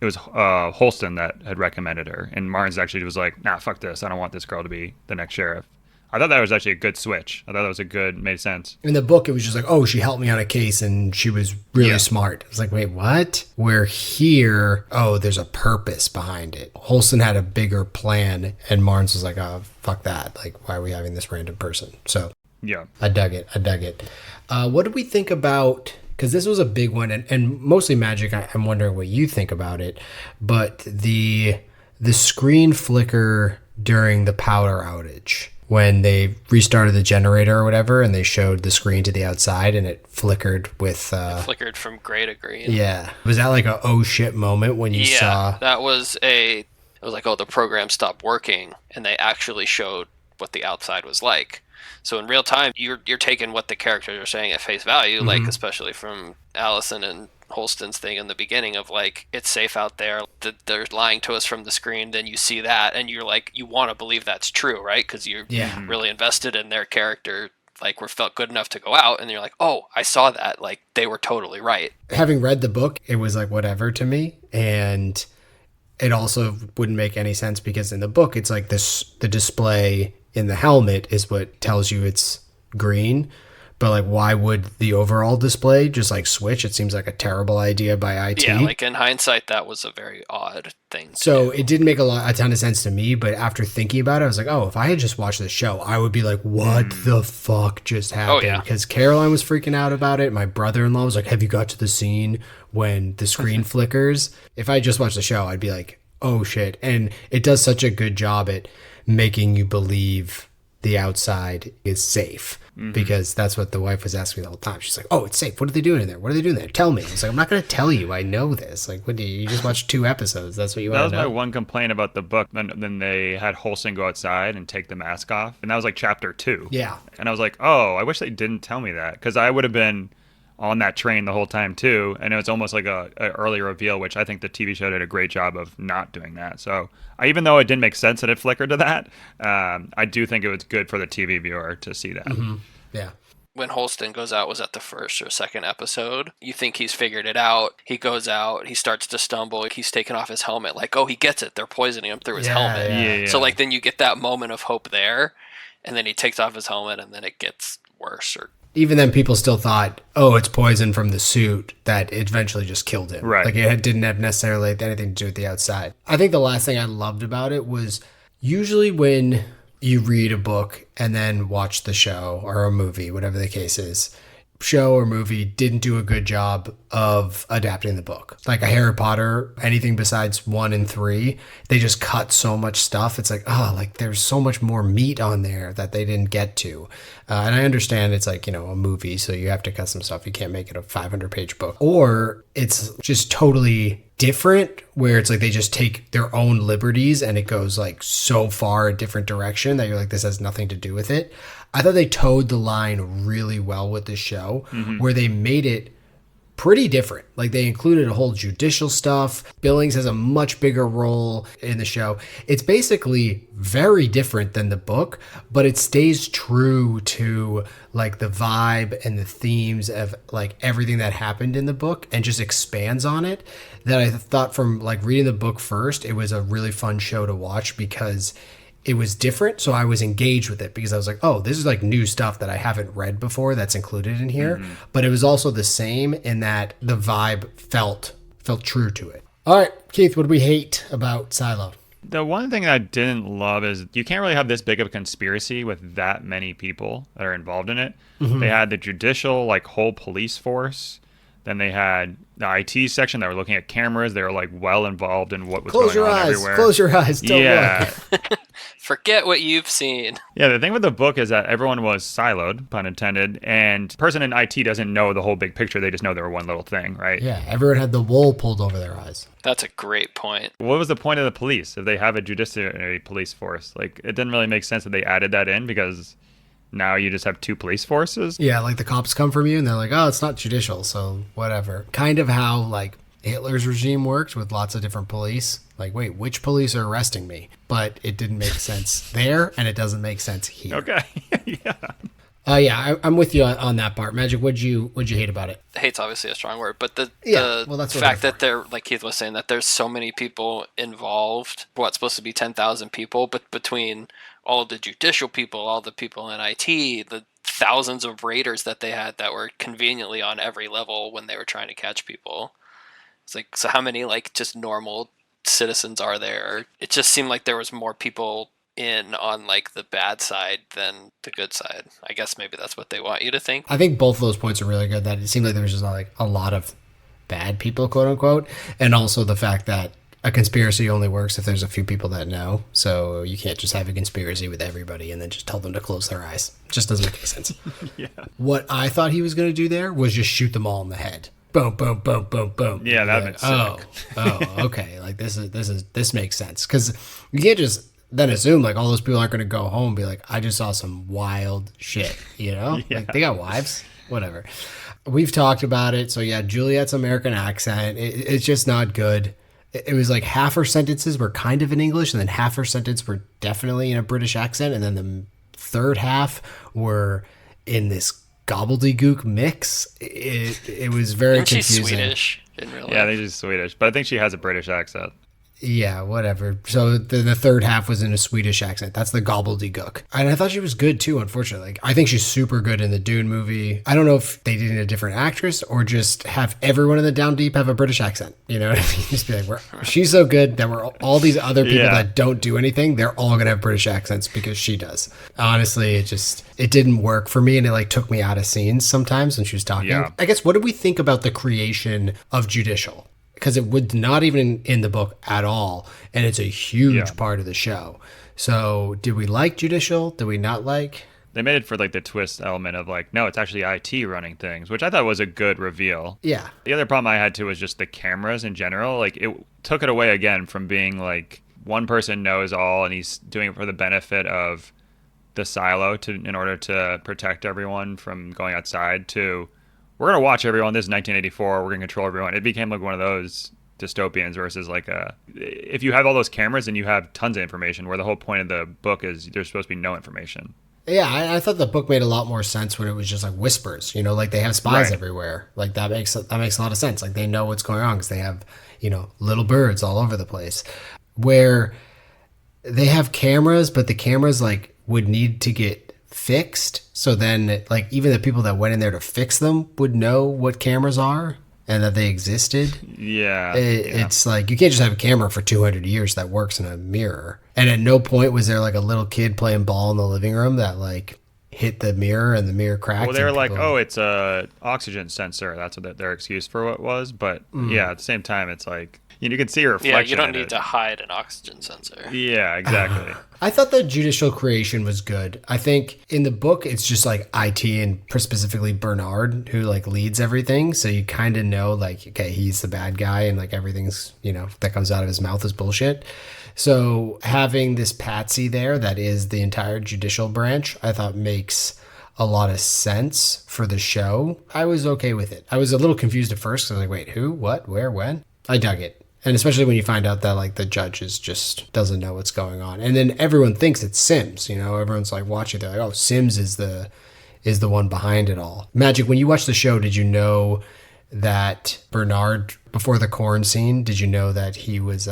S2: it was Holston that had recommended her. And Marnes actually was like, nah, fuck this. I don't want this girl to be the next sheriff. I thought that was actually a good switch. I thought that was made sense.
S1: In the book, it was just like, oh, she helped me on a case and she was really smart. I was like, wait, what? Where here, oh, there's a purpose behind it. Holston had a bigger plan and Marnes was like, oh, fuck that. Like, why are we having this random person? So
S2: Yeah.
S1: I dug it. What did we think about, because this was a big one and mostly Magic, I'm wondering what you think about it, but the screen flicker during the power outage, when they restarted the generator or whatever and they showed the screen to the outside and it flickered with
S3: It flickered from gray to green.
S1: Yeah. Was that like a oh shit moment when you saw?
S3: That was it was like, oh, the program stopped working and they actually showed what the outside was like. So in real time, you're taking what the characters are saying at face value, like especially from Allison and Holston's thing in the beginning of like, it's safe out there, they're lying to us from the screen. Then you see that and you're like, you want to believe that's true, right? Because you're really invested in their character, like we felt good enough to go out and you're like, oh, I saw that, like they were totally right.
S1: Having read the book, it was like whatever to me, and it also wouldn't make any sense because in the book it's like the display in the helmet is what tells you it's green. But like, why would the overall display just like switch? It seems like a terrible idea by IT.
S3: Yeah, like in hindsight, that was a very odd thing.
S1: So it didn't make a ton of sense to me. But after thinking about it, I was like, oh, if I had just watched the show, I would be like, what the fuck just happened?
S3: Oh, yeah.
S1: Because Caroline was freaking out about it. My brother-in-law was like, have you got to the scene when the screen flickers? If I just watched the show, I'd be like, oh shit. And it does such a good job at making you believe the outside is safe. Because that's what the wife was asking me the whole time. She's like, oh, it's safe. What are they doing in there? What are they doing there? Tell me. I was like, I'm not going to tell you. I know this. Like, what do you just watched 2 episodes? That's what you want to know?
S2: That was my one complaint about the book. Then they had Holston go outside and take the mask off. And that was like chapter 2.
S1: Yeah.
S2: And I was like, oh, I wish they didn't tell me that. Because I would have been on that train the whole time too. And it was almost like a early reveal, which I think the TV show did a great job of not doing that. So even though it didn't make sense that it flickered to that, I do think it was good for the TV viewer to see that.
S1: Yeah.
S3: When Holston goes out was at the first or second episode. You think he's figured it out. He goes out. He starts to stumble. He's taking off his helmet. Like, oh, he gets it. They're poisoning him through his helmet.
S2: Yeah.
S3: So like then you get that moment of hope there, and then he takes off his helmet, and then it gets worse. Or
S1: even then, people still thought, oh, it's poison from the suit that eventually just killed him.
S2: Right.
S1: Like, it didn't have necessarily anything to do with the outside. I think the last thing I loved about it was usually when you read a book and then watch the show or a movie, whatever the case is, show or movie didn't do a good job of adapting the book. Like a Harry Potter, anything besides 1 and 3, they just cut so much stuff. It's like, oh, like there's so much more meat on there that they didn't get to. And I understand it's like, a movie, so you have to cut some stuff. You can't make it a 500-page book. Or it's just totally different, where it's like they just take their own liberties and it goes like so far a different direction that you're like, this has nothing to do with it. I thought they towed the line really well with this show, where they made it pretty different. Like they included a whole judicial stuff. Billings has a much bigger role in the show. It's basically very different than the book, but it stays true to like the vibe and the themes of like everything that happened in the book and just expands on it. That I thought from like reading the book first, it was a really fun show to watch because it was different. So I was engaged with it because I was like, oh, this is like new stuff that I haven't read before that's included in here. But it was also the same in that the vibe felt true to it. All right, Keith, what do we hate about Silo?
S2: The one thing that I didn't love is you can't really have this big of a conspiracy with that many people that are involved in it. They had the judicial, like, whole police force. Then they had the IT section that were looking at cameras. They were, like, well involved in what was going on everywhere.
S1: Close your eyes. Don't look.
S3: forget what you've seen.
S2: Yeah, the thing with the book is that everyone was siloed, pun intended, and the person in IT doesn't know the whole big picture. They just know they were one little thing, right?
S1: Yeah, everyone had the wool pulled over their eyes.
S3: That's a great point.
S2: What was the point of the police if they have a judiciary police force? Like, it didn't really make sense that they added that in because now you just have 2 police forces.
S1: Yeah, like the cops come from you and they're like, oh, it's not judicial, so whatever. Kind of how like Hitler's regime worked with lots of different police. Like, wait, which police are arresting me? But it didn't make sense there, and it doesn't make sense here.
S2: Okay, yeah.
S1: I'm with you on that part. Magic, what'd you hate about it?
S3: Hate's obviously a strong word, but the
S1: that's what
S3: fact that there, like Keith was saying, that there's so many people involved, what's supposed to be 10,000 people, but between all of the judicial people, all the people in IT, the thousands of raiders that they had that were conveniently on every level when they were trying to catch people. It's like, so how many like just normal citizens are there? It just seemed like there was more people in on like the bad side than the good side. I guess maybe that's what they want you to think.
S1: I think both of those points are really good. That it seemed like there was just like a lot of bad people, quote unquote, and also the fact that a conspiracy only works if there's a few people that know. So you can't just have a conspiracy with everybody and then just tell them to close their eyes. It just doesn't make any sense.
S2: Yeah.
S1: What I thought he was going to do there was just shoot them all in the head. Boom, boom, boom, boom, boom.
S2: Yeah, that makes sense.
S1: Okay. Like this makes sense, because you can't just then assume like all those people aren't going to go home and be like, I just saw some wild shit, you know?
S2: Yeah.
S1: Like they got wives, whatever. We've talked about it. So yeah, Juliet's American accent, it's just not good. It was like half her sentences were kind of in English, and then half her sentence were definitely in a British accent, and then the third half were in this gobbledygook mix. It was very confusing.
S3: She's Swedish in real life.
S2: Yeah, I think she's Swedish, but I think she has a British accent.
S1: Yeah, whatever. So the third half was in a Swedish accent. That's the gobbledygook. And I thought she was good too, unfortunately. Like, I think she's super good in the Dune movie. I don't know if they did a different actress or just have everyone in the Down Deep have a British accent. You know what I mean? Just be like, she's so good that we're all these other people that don't do anything, they're all going to have British accents because she does. Honestly, it didn't work for me, and it like took me out of scenes sometimes when she was talking.
S2: Yeah.
S1: I guess, what did we think about the creation of Judicial? Because it was not even in the book at all, and it's a huge part of the show. So did we like Judicial? Did we not like?
S2: They made it for like the twist element of like, no, it's actually IT running things, which I thought was a good reveal.
S1: Yeah.
S2: The other problem I had too was just the cameras in general. Like it took it away again from being like one person knows all and he's doing it for the benefit of the silo in order to protect everyone from going outside, to we're going to watch everyone. This is 1984. We're going to control everyone. It became like one of those dystopians versus like if you have all those cameras and you have tons of information, where the whole point of the book is there's supposed to be no information.
S1: Yeah, I thought the book made a lot more sense when it was just like whispers, you know, like they have spies
S2: Right.
S1: everywhere. Like that makes a lot of sense. Like they know what's going on because they have, you know, little birds all over the place. Where they have cameras, but the cameras like would need to get fixed. So then like even the people that went in there to fix them would know what cameras are and that they existed.
S2: Yeah.
S1: It's like you can't just have a camera for 200 years that works in a mirror. And at no point was there like a little kid playing ball in the living room that like hit the mirror and the mirror cracked.
S2: Well, they were like,
S1: people-
S2: oh, it's a oxygen sensor. That's what their excuse for what was. But yeah, at the same time, it's like, you can see a reflection.
S3: Yeah, you don't
S2: in
S3: need
S2: it.
S3: to hide an oxygen sensor.
S2: Yeah, exactly.
S1: I thought the judicial creation was good. I think in the book, it's just like IT and specifically Bernard who like leads everything. So you kind of know like, okay, he's the bad guy and like everything's, you know, that comes out of his mouth is bullshit. So having this patsy there that is the entire judicial branch, I thought makes a lot of sense for the show. I was okay with it. I was a little confused at first. I was like, wait, who, what, where, when? I dug it. And especially when you find out that like the judge just doesn't know what's going on. And then everyone thinks it's Sims, you know, everyone's like watching, they're like, oh, Sims is the one behind it all. Magic, when you watched the show, did you know that Bernard, before the corn scene, did you know that he was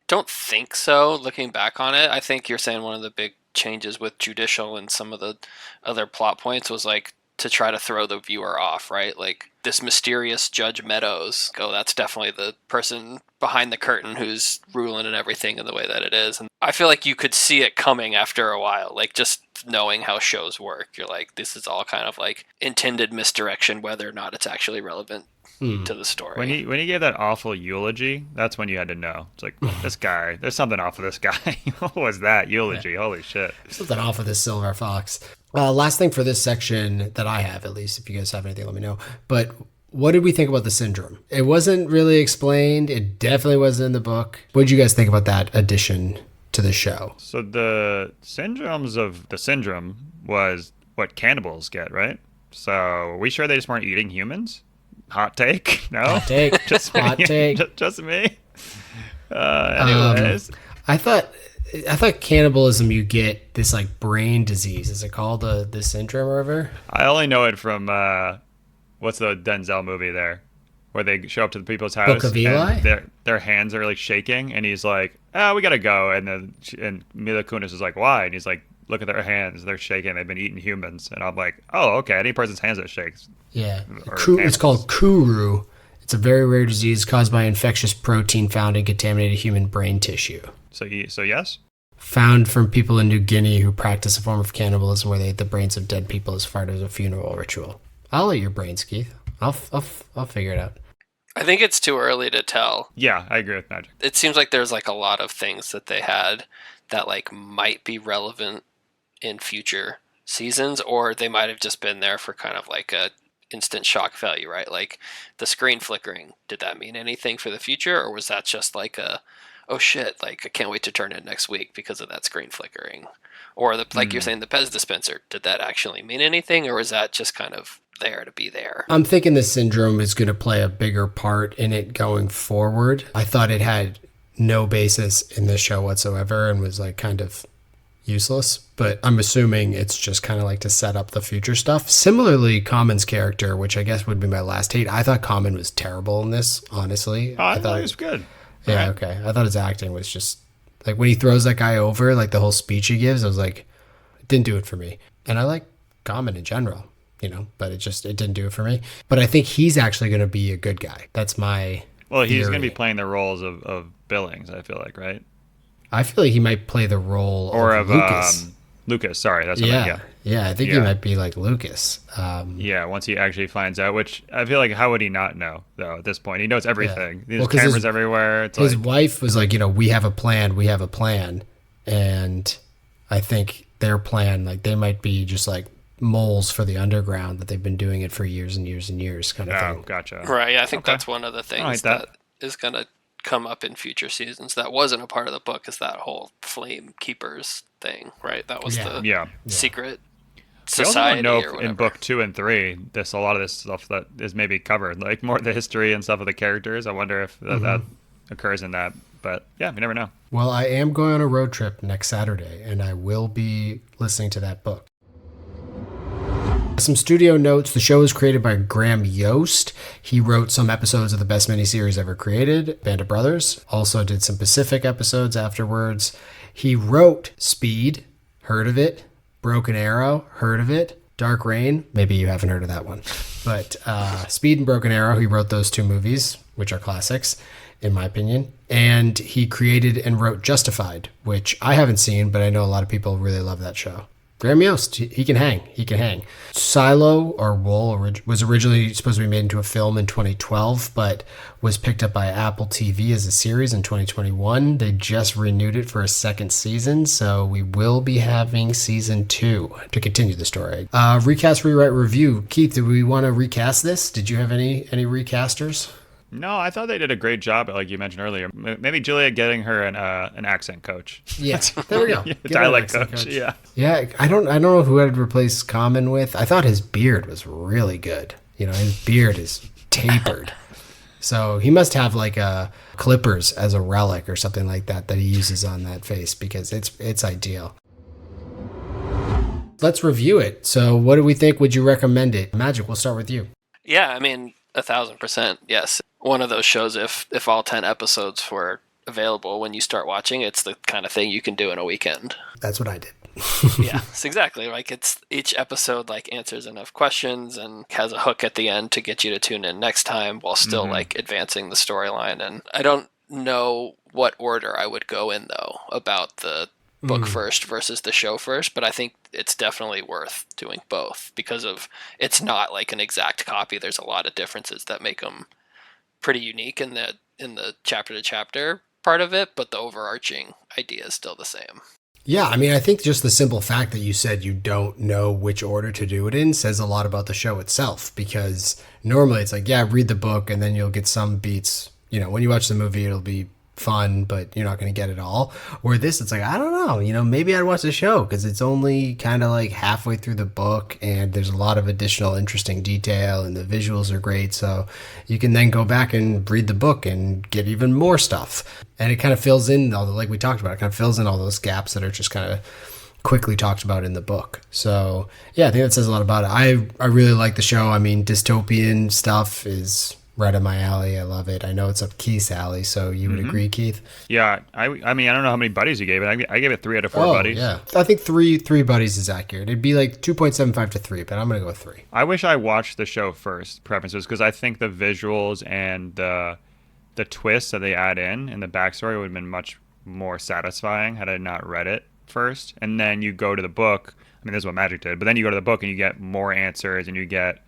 S3: Don't think so. Looking back on it, I think you're saying one of the big changes with Judicial and some of the other plot points was like to try to throw the viewer off, right? Like this mysterious Judge Meadows. Oh, that's definitely the person behind the curtain who's ruling and everything in the way that it is. And I feel like you could see it coming after a while, like just knowing how shows work. You're like, this is all kind of like intended misdirection, whether or not it's actually relevant to the story.
S2: When he gave that awful eulogy, that's when you had to know. It's like, this guy, there's something off with this guy. What was that eulogy? Holy shit.
S1: something off of this silver fox? Last thing for this section that I have, at least, if you guys have anything, let me know. But what did we think about the syndrome? It wasn't really explained. It definitely wasn't in the book. What did you guys think about that addition to the show?
S2: So the syndromes of the syndrome was what cannibals get, right? So are we sure they just weren't eating humans? Hot take? No?
S1: Hot take.
S2: Just
S1: Hot
S2: me?
S1: take.
S2: Just me? Anyways.
S1: I thought I thought cannibalism, you get this like brain disease. Is it called this syndrome or whatever?
S2: I only know it from what's the Denzel movie there, where they show up to the people's house
S1: Book of Eli?
S2: and their hands are like shaking, and he's like, "Oh, we gotta go," and Mila Kunis is like, "Why?" And he's like, "Look at their hands; they're shaking. They've been eating humans." And I'm like, "Oh, okay. Any person's hands that shakes."
S1: Yeah.
S2: Or
S1: It's
S2: cannibals.
S1: called Kuru. It's a very rare disease caused by infectious protein found in contaminated human brain tissue.
S2: So yes.
S1: Found from people in New Guinea who practice a form of cannibalism where they eat the brains of dead people as part of a funeral ritual. I'll eat your brains, Keith. I'll figure it out.
S3: I think it's too early to tell.
S2: Yeah, I agree with Magic.
S3: It seems like there's like a lot of things that they had that like might be relevant in future seasons, or they might have just been there for kind of like a instant shock value, right? Like the screen flickering, did that mean anything for the future, or was that just like a, oh shit, like I can't wait to turn it next week because of that screen flickering? Or the, like you're saying, the Pez dispenser, did that actually mean anything, or was that just kind of there to be there?
S1: I'm thinking the syndrome is going to play a bigger part in it going forward. I thought it had no basis in this show whatsoever and was like kind of useless, but I'm assuming it's just kind of like to set up the future stuff. Similarly, Common's character, which I guess would be my last hate, I thought Common was terrible in this, honestly.
S2: Oh, I thought it was good.
S1: Yeah,
S2: Right.
S1: okay. I thought his acting was just like when he throws that guy over, like the whole speech he gives, I was like, it didn't do it for me. And I like Common in general, but it didn't do it for me. But I think he's actually going to be a good guy. That's my
S2: Well, he's going to
S1: theory.
S2: be playing the roles of Billings, I feel like, right?
S1: I feel like he might play the role
S2: Or
S1: of
S2: of
S1: Lucas.
S2: Lucas. Sorry, that's what I meant.
S1: Yeah, I think he
S2: Yeah.
S1: might be like Lucas.
S2: Yeah, once he actually finds out, which I feel like, how would he not know, though, at this point? He knows everything. There's
S1: Well, 'cause
S2: cameras
S1: his-
S2: everywhere. It's
S1: His
S2: like,
S1: wife was like, we have a plan. And I think their plan, like they might be just like moles for the underground that they've been doing it for years and years and years kind of
S2: oh,
S1: thing.
S2: gotcha.
S3: Right, yeah, I think
S2: Okay.
S3: that's one of the
S2: like
S3: things
S2: that.
S3: that is going to come up in future seasons that wasn't a part of the book, is that whole flame keepers thing, right? That was
S1: Yeah.
S3: the
S2: Yeah.
S3: secret
S2: We also
S3: society
S2: don't know
S3: or
S2: if
S3: whatever.
S2: in book 2 and 3, a lot of this stuff that is maybe covered, like more the history and stuff of the characters. I wonder if that occurs in that. But yeah, we never know.
S1: Well, I am going on a road trip next Saturday, and I will be listening to that book. Some studio notes. The show was created by Graham Yost. He wrote some episodes of the best miniseries ever created, Band of Brothers. Also did some Pacific episodes afterwards. He wrote Speed, heard of it. Broken Arrow, heard of it. Dark Rain, maybe you haven't heard of that one. But Speed and Broken Arrow, he wrote those two movies, which are classics, in my opinion. And he created and wrote Justified, which I haven't seen, but I know a lot of people really love that show. Graham Yost, he can hang. He can hang. Silo, or Wool, was originally supposed to be made into a film in 2012, but was picked up by Apple TV as a series in 2021. They just renewed it for a second season, so we will be having season 2 to continue the story. Recast, rewrite, review. Keith, do we want to recast this? Did you have any recasters?
S2: No, I thought they did a great job, like you mentioned earlier. Maybe Julia getting her an accent coach.
S1: Yeah, there we go. Give her an
S2: Dialect
S1: accent
S2: coach. Yeah.
S1: Yeah, I don't know who I'd replace Common with. I thought his beard was really good. His beard is tapered. So he must have like a clippers as a relic or something like that he uses on that face, because it's ideal. Let's review it. So what do we think? Would you recommend it? Magic, we'll start with you.
S3: Yeah, I mean, 1,000%, yes. One of those shows, if all 10 episodes were available when you start watching, it's the kind of thing you can do in a weekend.
S1: That's what I did.
S3: Yeah, it's exactly. Like, it's each episode like answers enough questions and has a hook at the end to get you to tune in next time while still like advancing the storyline. And I don't know what order I would go in though about the book first versus the show first, but I think it's definitely worth doing both because of it's not like an exact copy. There's a lot of differences that make them pretty unique in the chapter to chapter part of it, but the overarching idea is still the same.
S1: Yeah, I mean, I think just the simple fact that you said you don't know which order to do it in says a lot about the show itself, because normally it's like, yeah, read the book and then you'll get some beats. When you watch the movie, it'll be fun, but you're not going to get it all. Where this, it's like, I don't know, maybe I'd watch the show because it's only kind of like halfway through the book and there's a lot of additional interesting detail and the visuals are great. So you can then go back and read the book and get even more stuff. And it kind of fills in, like we talked about, it kind of fills in all those gaps that are just kind of quickly talked about in the book. So yeah, I think that says a lot about it. I really like the show. I mean, dystopian stuff is right up my alley. I love it. I know it's up Keith's alley, so you would agree, Keith?
S2: Yeah, I mean, I don't know how many buddies you gave it. I gave it 3 out of 4 buddies.
S1: Yeah, I think three buddies is accurate. It'd be like 2.75 to 3, but I'm gonna go with 3.
S2: I wish I watched the show first, preferences, because I think the visuals and the twists that they add in the backstory would have been much more satisfying had I not read it first. And then you go to the book. I mean, this is what Magic did, but then you go to the book and you get more answers and you get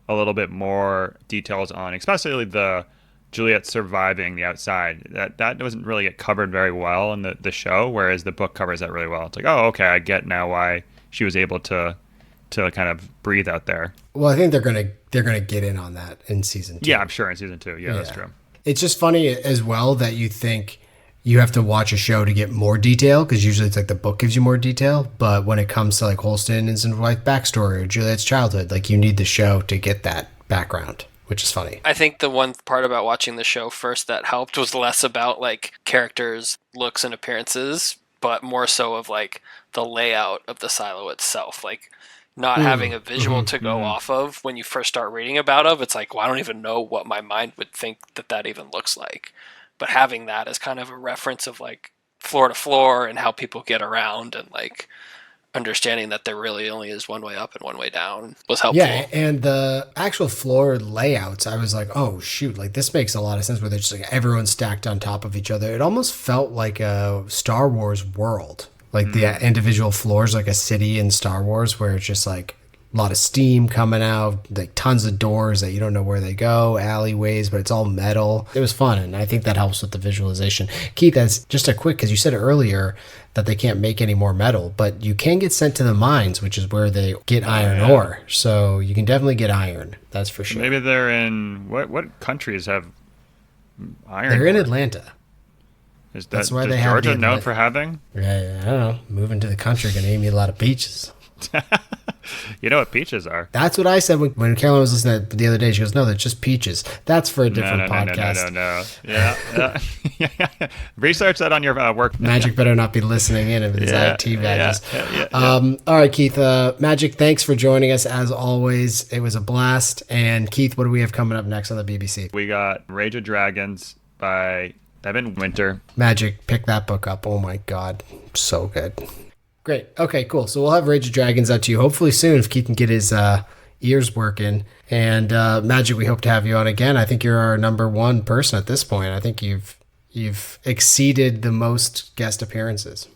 S2: a little bit more details on, especially the Juliet surviving the outside. That doesn't really get covered very well in the show, whereas the book covers that really well. It's like, oh, okay, I get now why she was able to kind of breathe out there.
S1: Well, I think they're gonna get in on that in season 2.
S2: Yeah, I'm sure in season 2. Yeah, that's true.
S1: It's just funny as well that you think you have to watch a show to get more detail, because usually it's like the book gives you more detail, but when it comes to like Holston and his wife backstory or Juliet's childhood, like you need the show to get that background, which is funny.
S3: I think the one part about watching the show first that helped was less about like characters' looks and appearances, but more so of like the layout of the silo itself. Like not having a visual to go off of when you first start reading about it. It's like, well, I don't even know what my mind would think that even looks like. But having that as kind of a reference of like floor to floor and how people get around and like understanding that there really only is one way up and one way down was helpful.
S1: Yeah, and the actual floor layouts, I was like, oh shoot, like this makes a lot of sense where they're just like everyone's stacked on top of each other. It almost felt like a Star Wars world, like the individual floors, like a city in Star Wars, where it's just like a lot of steam coming out, like tons of doors that you don't know where they go, alleyways, but it's all metal. It was fun, and I think that helps with the visualization. Keith, that's just a quick, because you said earlier that they can't make any more metal, but you can get sent to the mines, which is where they get iron ore. So you can definitely get iron, that's for sure.
S2: Maybe they're in, what countries have iron
S1: They're in
S2: ore?
S1: Atlanta.
S2: That's why they have Georgia known for having?
S1: Yeah, I don't know. Moving to the country, gonna name you a lot of peaches.
S2: You know what peaches are.
S1: That's what I said when Caroline was listening to it the other day. She goes, no, they're just peaches. That's for a different podcast.
S2: No. Yeah. Research that on your work.
S1: Magic better not be listening in with his IT badges.
S2: Yeah.
S1: All right, Keith. Magic, thanks for joining us as always. It was a blast. And Keith, what do we have coming up next on the BBC?
S2: We got Rage of Dragons by Evan Winter.
S1: Magic, pick that book up. Oh my God. So good. Great. Okay, cool. So we'll have Rage of Dragons out to you hopefully soon if Keith can get his ears working. And Magic, we hope to have you on again. I think you're our number 1 person at this point. I think you've exceeded the most guest appearances.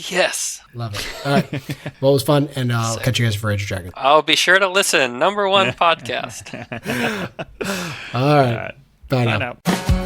S3: Yes.
S1: Love it. All right. Well, it was fun, and I'll catch you guys for Rage of Dragons.
S3: I'll be sure to listen. Number 1 podcast.
S1: All right. Bye now.
S2: Bye now.